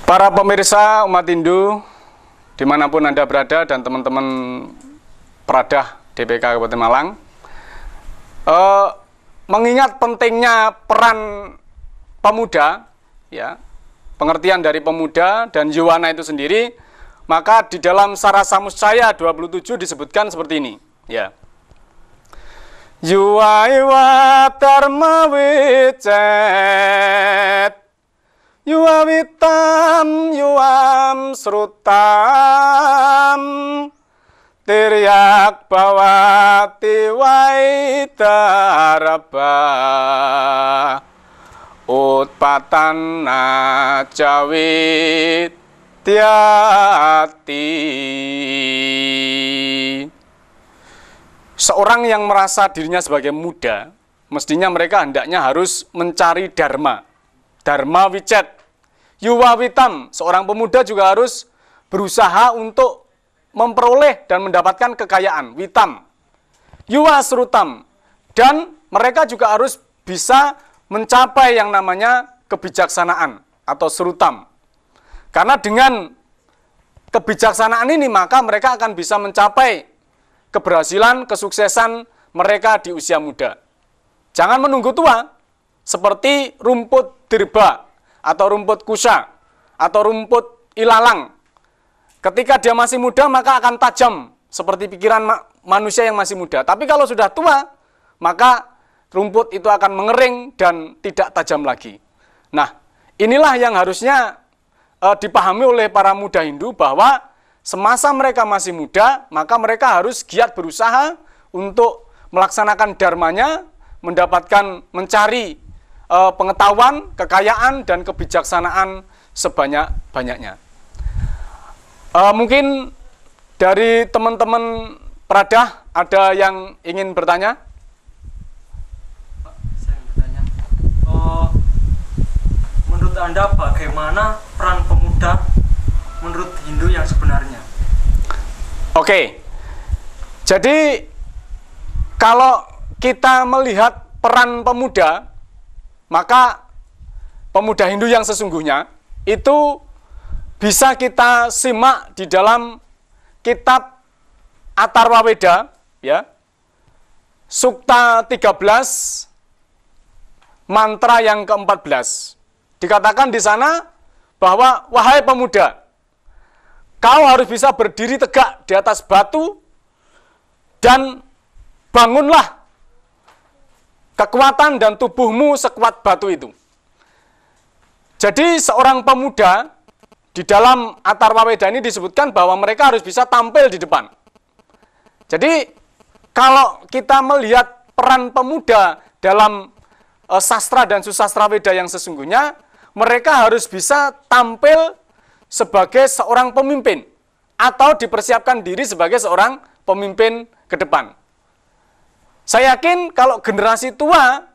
Para pemirsa umat Hindu, dimanapun Anda berada dan teman-teman Peradah DPK Kabupaten Malang, mengingat pentingnya peran pemuda, ya, pengertian dari pemuda dan Yuwana itu sendiri, maka di dalam Sarasa Muscaya 27 disebutkan seperti ini, ya. Yuwa iwa dharma wicet, yuwa witam yuwam srutam, tiryak bawati waidaraba, utpatana jawit tiati. Seorang yang merasa dirinya sebagai muda, mestinya mereka hendaknya harus mencari dharma. Dharma wicet. Yuwa witam, seorang pemuda juga harus berusaha untuk memperoleh dan mendapatkan kekayaan. Witam. Yuwa srutam. Dan mereka juga harus bisa mencapai yang namanya kebijaksanaan atau srutam. Karena dengan kebijaksanaan ini maka mereka akan bisa mencapai keberhasilan, kesuksesan mereka di usia muda. Jangan menunggu tua, seperti rumput dirba, atau rumput kusa, atau rumput ilalang. Ketika dia masih muda, maka akan tajam, seperti pikiran manusia yang masih muda. Tapi kalau sudah tua, maka rumput itu akan mengering dan tidak tajam lagi. Nah, inilah yang harusnya dipahami oleh para muda Hindu, bahwa semasa mereka masih muda, maka mereka harus giat berusaha untuk melaksanakan dharmanya, mendapatkan, mencari pengetahuan, kekayaan, dan kebijaksanaan sebanyak-banyaknya. Mungkin dari teman-teman Peradah ada yang ingin bertanya? Pak, saya ingin bertanya. Menurut Anda bagaimana peran pemuda menurut Hindu yang sebenarnya? Oke, jadi kalau kita melihat peran pemuda, maka pemuda Hindu yang sesungguhnya itu bisa kita simak di dalam kitab Atharva Veda, ya, Sukta 13, mantra yang ke-14. Dikatakan di sana bahwa, wahai pemuda, kau harus bisa berdiri tegak di atas batu dan bangunlah kekuatan dan tubuhmu sekuat batu itu. Jadi seorang pemuda di dalam Atharva Veda ini disebutkan bahwa mereka harus bisa tampil di depan. Jadi kalau kita melihat peran pemuda dalam sastra dan susastra Veda yang sesungguhnya, mereka harus bisa tampil sebagai seorang pemimpin atau dipersiapkan diri sebagai seorang pemimpin ke depan. Saya yakin kalau generasi tua,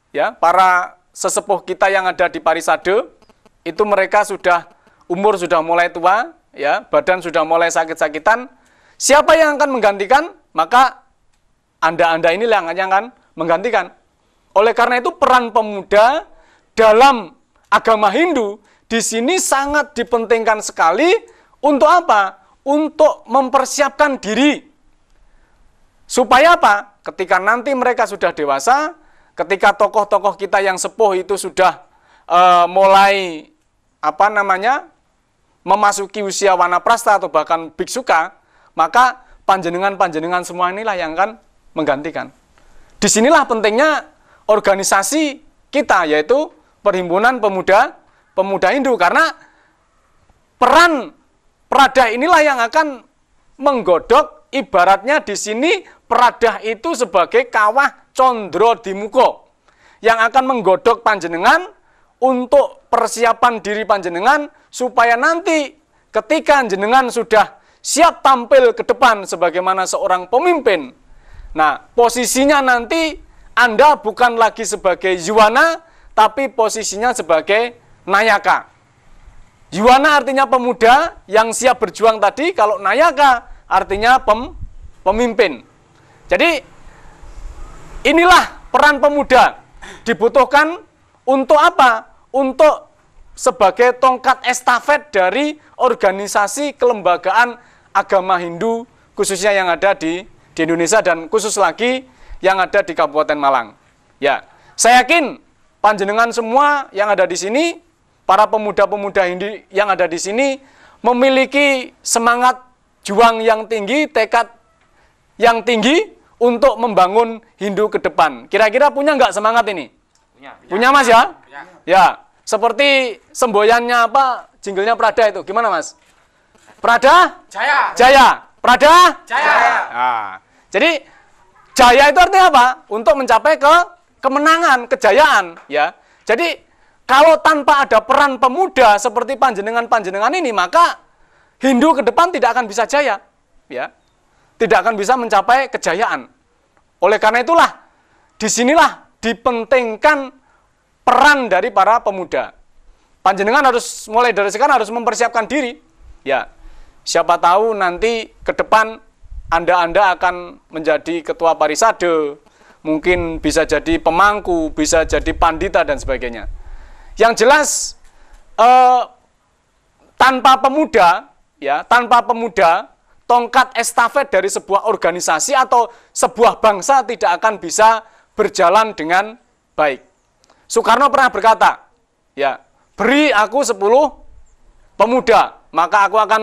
ya, para sesepuh kita yang ada di Parisade, itu mereka umur sudah mulai tua, ya, badan sudah mulai sakit-sakitan. Siapa yang akan menggantikan? Maka Anda ini yang akan menggantikan. Oleh karena itu peran pemuda dalam agama Hindu di sini sangat dipentingkan sekali. Untuk apa? Untuk mempersiapkan diri. Supaya apa? Ketika nanti mereka sudah dewasa, ketika tokoh-tokoh kita yang sepuh itu sudah mulai memasuki usia wanaprastha atau bahkan biksuka, maka panjenengan-panjenengan semua inilah yang akan menggantikan. Disinilah pentingnya organisasi kita, yaitu Perhimpunan Pemuda Hindu, karena peran Peradah inilah yang akan menggodok, ibaratnya di sini Peradah itu sebagai kawah condro dimuko yang akan menggodok panjenengan untuk persiapan diri panjenengan supaya nanti ketika panjenengan sudah siap tampil ke depan sebagaimana seorang pemimpin. Nah, posisinya nanti Anda bukan lagi sebagai Yuwana, tapi posisinya sebagai Nayaka. Yuwana artinya pemuda yang siap berjuang tadi, kalau Nayaka artinya pemimpin. Jadi inilah peran pemuda dibutuhkan untuk apa? Untuk sebagai tongkat estafet dari organisasi kelembagaan agama Hindu khususnya yang ada di Indonesia dan khusus lagi yang ada di Kabupaten Malang. Ya, saya yakin panjenengan semua yang ada di sini, para pemuda-pemuda Hindu yang ada di sini memiliki semangat juang yang tinggi, tekad yang tinggi untuk membangun Hindu ke depan. Kira-kira punya nggak semangat ini? Punya Mas ya? Ya, seperti semboyannya apa? Jinglenya Prada itu, gimana Mas? Prada? Jaya. Jaya. Prada? Jaya. Nah, jadi jaya itu artinya apa? Untuk mencapai kemenangan, kejayaan, ya. Jadi kalau tanpa ada peran pemuda seperti panjenengan-panjenengan ini, maka Hindu ke depan tidak akan bisa jaya, ya. Tidak akan bisa mencapai kejayaan. Oleh karena itulah, disinilah dipentingkan peran dari para pemuda. Panjenengan harus mulai dari sekarang harus mempersiapkan diri, ya. Siapa tahu nanti ke depan Anda akan menjadi ketua parisade, mungkin bisa jadi pemangku, bisa jadi pandita dan sebagainya. Yang jelas tanpa pemuda, ya, tanpa pemuda, tongkat estafet dari sebuah organisasi atau sebuah bangsa tidak akan bisa berjalan dengan baik. Soekarno pernah berkata, ya, beri aku 10 pemuda, maka aku akan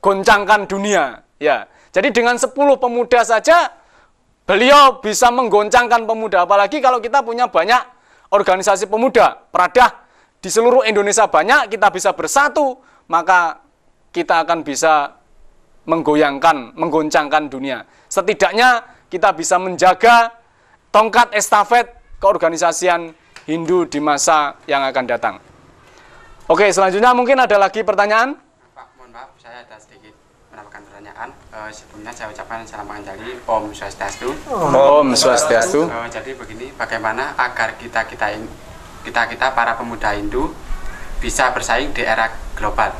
goncangkan dunia, ya. Jadi dengan 10 pemuda saja beliau bisa menggoncangkan pemuda, apalagi kalau kita punya banyak organisasi pemuda, Prada di seluruh Indonesia banyak, kita bisa bersatu, maka kita akan bisa menggoncangkan dunia. Setidaknya kita bisa menjaga tongkat estafet keorganisasian Hindu di masa yang akan datang. Oke, selanjutnya mungkin ada lagi pertanyaan? Pak, mohon maaf, saya ada sedikit menambahkan pertanyaan. Sebelumnya saya ucapkan salam panjali, Om Swastiastu. Om Swastiastu. Jadi begini, bagaimana agar kita para pemuda Hindu bisa bersaing di era global?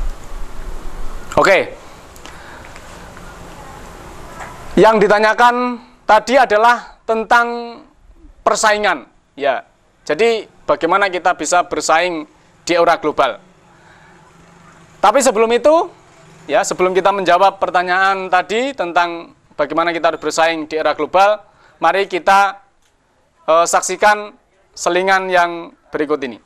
Oke. Yang ditanyakan tadi adalah tentang persaingan, ya. Jadi bagaimana kita bisa bersaing di era global. Tapi sebelum itu, ya, sebelum kita menjawab pertanyaan tadi tentang bagaimana kita harus bersaing di era global, mari kita saksikan selingan yang berikut ini.